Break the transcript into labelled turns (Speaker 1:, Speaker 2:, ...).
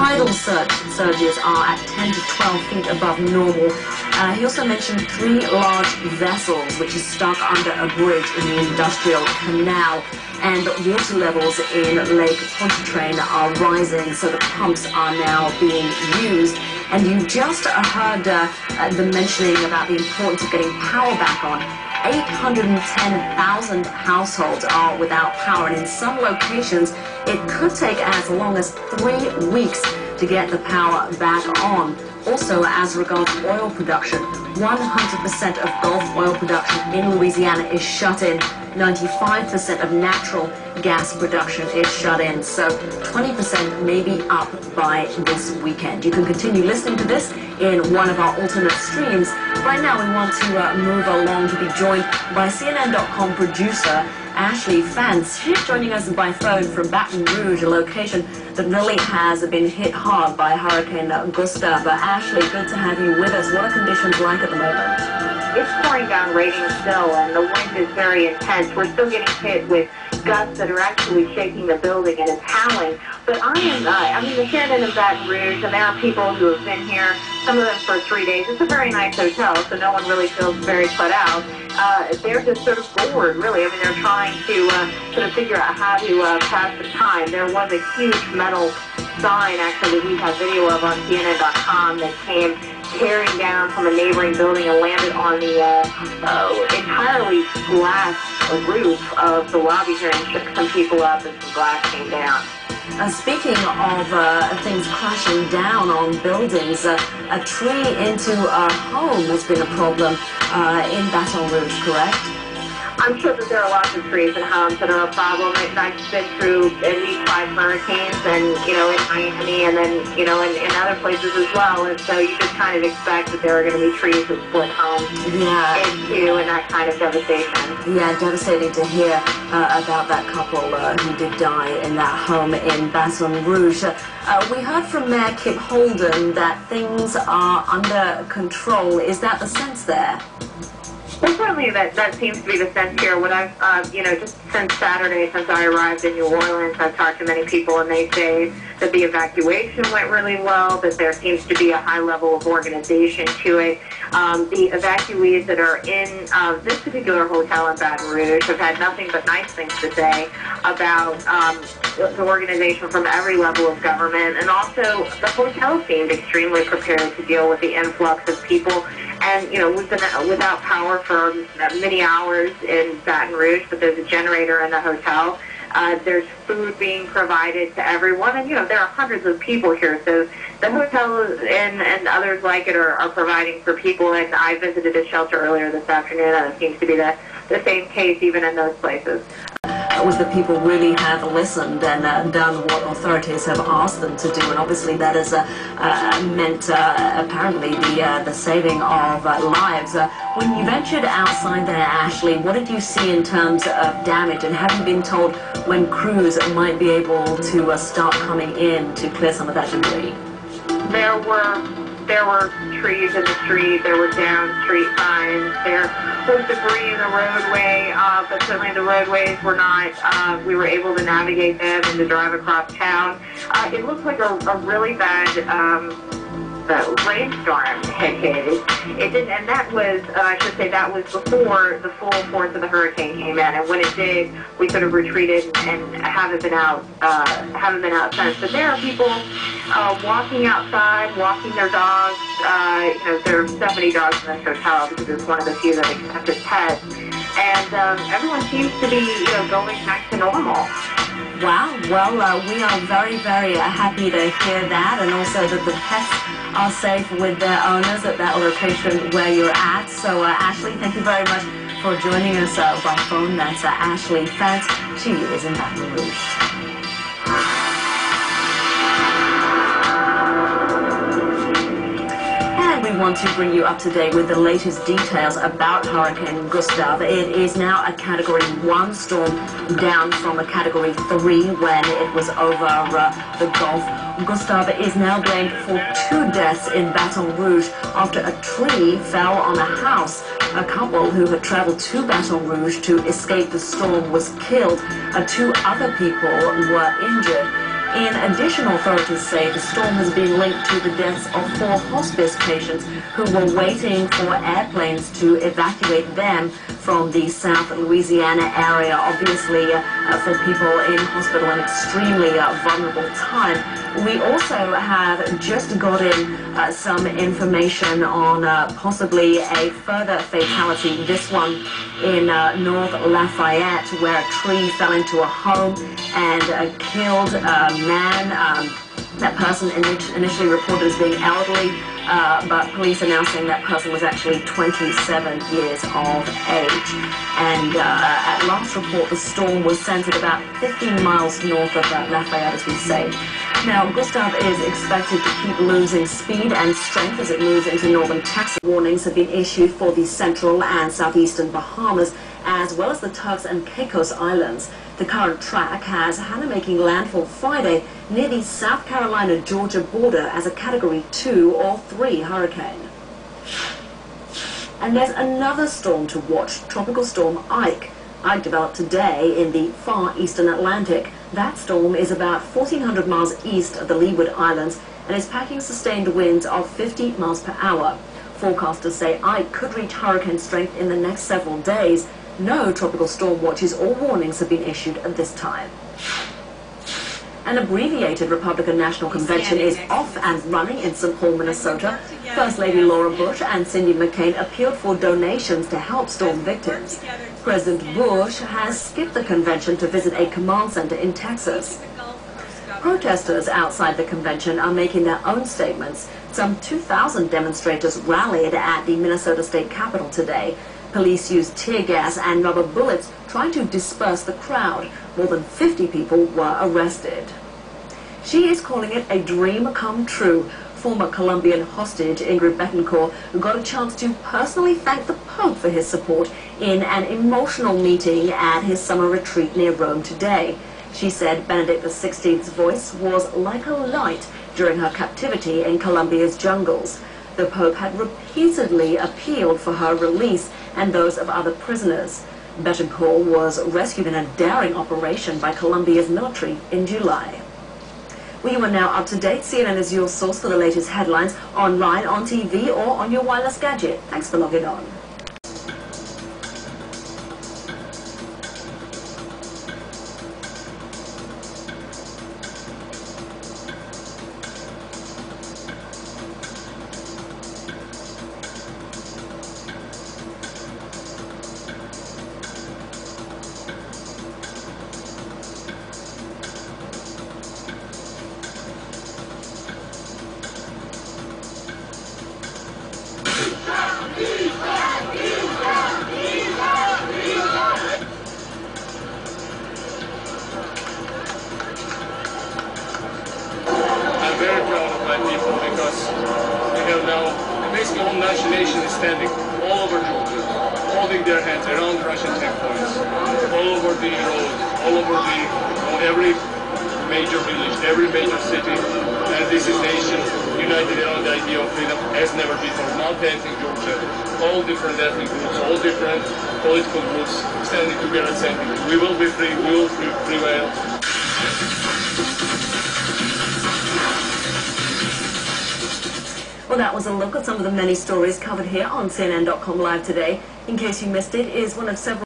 Speaker 1: tidal surges are at 10 to 12 feet above normal. He also mentioned 3 large vessels which are stuck under a bridge in the industrial canal, and water levels in Lake Pontchartrain are rising, so the pumps are now being used. And you just heard the mentioning about the importance of getting power back on. 810,000 households are without power, and in some locations it could take as long as 3 weeks to get the power back on. Also, as regards oil production, 100% of Gulf oil production in Louisiana is shut in. 95% of natural gas production is shut in, so 20% may be up by this weekend. You can continue listening to this in one of our alternate streams. Right now we want to move along to be joined by CNN.com producer Ashley Fantz. She's joining us by phone from Baton Rouge, a location that really has been hit hard by Hurricane Gustav. Ashley, good to have you with us. What are conditions like at the moment?
Speaker 2: It's pouring down raining still, and the wind is very intense. We're still getting hit with gusts that are actually shaking the building, and it's howling. But I mean, the Sheraton in Baton Rouge, and there are people who have been here, some of them for 3 days. It's a very nice hotel, so no one really feels very put out. They're just sort of bored, really. I mean, they're trying to sort of figure out how to pass the time. There was a huge metal sign, actually, that we have video of on CNN.com that came tearing down from a neighboring building and landed on the entirely glass roof of the lobby here and shook some people up, and some glass came down.
Speaker 1: Speaking of things crashing down on buildings, a tree into a home has been a problem in Baton Rouge, correct?
Speaker 2: I'm sure that there are lots of trees and homes that are a problem. I've been through at least 5 hurricanes, and, you know, in Miami, and then, you know, in other places as well. And so you just kind of expect that there are going to be trees that split homes into, and that kind of devastation.
Speaker 1: Yeah, devastating to hear about that couple who did die in that home in Baton Rouge. We heard from Mayor Kip Holden that things are under control. Is that the sense there?
Speaker 2: Well, certainly that seems to be the sense here. What I've, just since Saturday, since I arrived in New Orleans, I've talked to many people, and they say that the evacuation went really well, that there seems to be a high level of organization to it. The evacuees that are in this particular hotel in Baton Rouge have had nothing but nice things to say about the organization from every level of government, and also the hotel seemed extremely prepared to deal with the influx of people. And, you know, we've been without power for many hours in Baton Rouge, but there's a generator in the hotel. There's food being provided to everyone, and, you know, there are hundreds of people here, so the hotel and others like it are providing for people. And I visited a shelter earlier this afternoon, and it seems to be the same case even in those places.
Speaker 1: Was that people really have listened and done what authorities have asked them to do, and obviously that has meant apparently the saving of lives. When you ventured outside there, Ashley, what did you see in terms of damage, and have you been told when crews might be able to start coming in to clear some of that debris?
Speaker 2: There were trees in the street, there were down street signs, there was debris in the roadway, but certainly the roadways were not, we were able to navigate them and to drive across town. It looked like a really bad rainstorm had hit. It didn't, and that was, I should say, that was before the full force of the hurricane came in. And when it did, we sort of retreated and haven't been out since. But there are people walking outside, walking their dogs. There are so many dogs in this hotel because it's one of the few that accepted pets. And everyone seems to be, going back to normal.
Speaker 1: Wow. Well, we are very, very happy to hear that, and also that the pets are safe with their owners at that location where you're at. So, Ashley, thank you very much for joining us by phone. That's Ashley Fantz. She is in Baton Rouge. We want to bring you up to date with the latest details about Hurricane Gustav. It is now a Category 1 storm, down from a Category 3 when it was over the Gulf. Gustav is now blamed for 2 deaths in Baton Rouge after a tree fell on a house. A couple who had traveled to Baton Rouge to escape the storm was killed. 2 other people were injured. In addition, authorities say the storm has been linked to the deaths of 4 hospice patients who were waiting for airplanes to evacuate them from the South Louisiana area. Obviously, for people in hospital, an extremely vulnerable time. We also have just got in some information on possibly a further fatality, this one in North Lafayette, where a tree fell into a home and killed a man. That person initially reported as being elderly, but police announcing that person was actually 27 years of age. And at last report, the storm was centered about 15 miles north of Lafayette, as we say. Now, Gustav is expected to keep losing speed and strength as it moves into northern Texas. Warnings have been issued for the central and southeastern Bahamas, as well as the Turks and Caicos Islands. The current track has Hannah making landfall Friday near the South Carolina-Georgia border as a Category 2 or 3 hurricane. And there's another storm to watch, Tropical Storm Ike. Ike developed today in the far eastern Atlantic. That storm is about 1,400 miles east of the Leeward Islands and is packing sustained winds of 50 miles per hour. Forecasters say Ike could reach hurricane strength in the next several days. No tropical storm watches or warnings have been issued at this time. An abbreviated Republican National Convention is off and running in St. Paul, Minnesota. First Lady Laura Bush and Cindy McCain appealed for donations to help storm victims. President Bush has skipped the convention to visit a command center in Texas. Protesters outside the convention are making their own statements. Some 2,000 demonstrators rallied at the Minnesota State Capitol today. Police used tear gas and rubber bullets trying to disperse the crowd. More than 50 people were arrested. She is calling it a dream come true. Former Colombian hostage Ingrid Betancourt got a chance to personally thank the Pope for his support in an emotional meeting at his summer retreat near Rome today. She said Benedict XVI's voice was like a light during her captivity in Colombia's jungles. The Pope had repeatedly appealed for her release and those of other prisoners. Betancourt was rescued in a daring operation by Colombia's military in July. We are now up to date. CNN is your source for the latest headlines online, on TV, or on your wireless gadget. Thanks for logging on.
Speaker 3: I'm very proud of my people because we have now basically all nation is standing all over Georgia, holding their hands around Russian checkpoints, all over the road, all over every major village, every major city. And this is nation united around the idea of freedom as never before. Not anything Georgia, all different ethnic groups, all different political groups standing together saying we will be free, we will prevail.
Speaker 1: Well, that was a look at some of the many stories covered here on CNN.com Live today. In case you missed it, is one of several